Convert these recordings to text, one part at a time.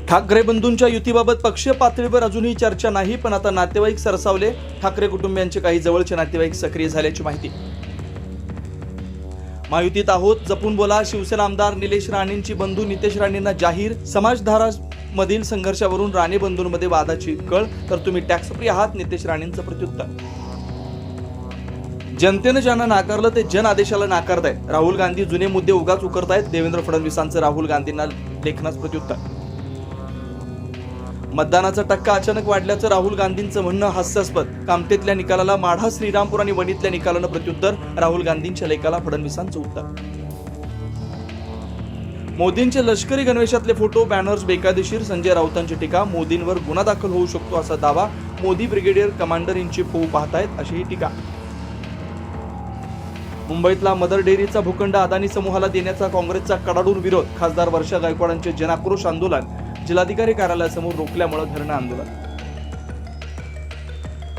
ठाकरे बंधूंच्या युतीबाबत पक्षीय पातळीवर अजूनही चर्चा नाही, पण आता नातेवाईक सरसावले. ठाकरे कुटुंबियांचे काही जवळचे नातेवाईक सक्रिय झाल्याची माहिती. महायुतीत आहोत, जपून बोला. शिवसेना आमदार निलेश राणेंची बंधू नितेश राणेंना जाहीर. समाजधारामधील संघर्षावरून राणे बंधूंमध्ये वादाची कळ, तर तुम्ही टॅक्स फ्री आहात, नितेश राणेंचं प्रत्युत्तर. जनतेनं ज्यांना नाकारलं ते जन आदेशाला नाकारतायत. राहुल गांधी जुने मुद्दे उगाच उकरतायत. देवेंद्र फडणवीसांचं राहुल गांधींना लेखनास प्रत्युत्तर. मतदानाचा टक्का अचानक वाढल्याचं राहुल गांधींचं म्हणणं हास्यास्पद. कामतेतल्या निकालाला माढा, श्रीरामपूर आणि वणीतल्या निकालानं प्रत्युत्तर. राहुल गांधींच्या लेखाला फडणवीसांचं उत्तर. मोदींचे लष्करी गणवेशातले फोटो, बॅनर्स बेकायदेशीर. संजय राऊतांची टीका. मोदींवर गुन्हा दाखल होऊ शकतो असा दावा. Modi brigadier commander in chief होऊ पाहतायत अशीही टीका. मुंबईतला मदर डेअरीचा भूखंड अदानी समूहाला देण्याचा काँग्रेसचा कडाडून विरोध. खासदार वर्षा गायकवाडांचे जनाक्रोश आंदोलन. जिल्हाधिकारी कार्यालयासमोर रोखल्यामुळे धरणं आंदोलन.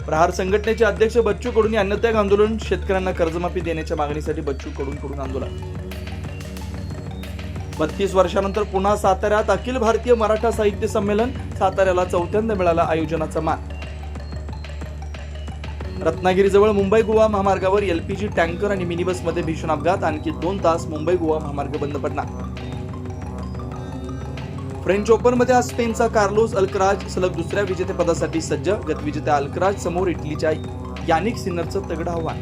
प्रहार संघटनेचे अध्यक्ष बच्चू कडूंनी अन्नत्याग आंदोलन. शेतकऱ्यांना कर्जमाफी देण्याच्या मागणीसाठी बच्चू कडून आंदोलन. 32 वर्षानंतर पुन्हा साताऱ्यात अखिल भारतीय मराठा साहित्य संमेलन. साताऱ्याला चौथ्यांदा मिळाला आयोजनाचा मान. रत्नागिरीजवळ मुंबई गोवा महामार्गावर एलपीजी टँकर आणि मिनी बसमध्ये भीषण अपघात. आणखी 2 तास मुंबई गोवा महामार्ग बंद पडणार. फ्रेंच ओपनमध्ये आज स्पेनचा कार्लोस अल्कराज सलग दुसऱ्या विजेतेपदासाठी सज्ज. गतविजेत्या अल्कराज समोर इटलीच्या यानिक सिनरचं तगडं आव्हान.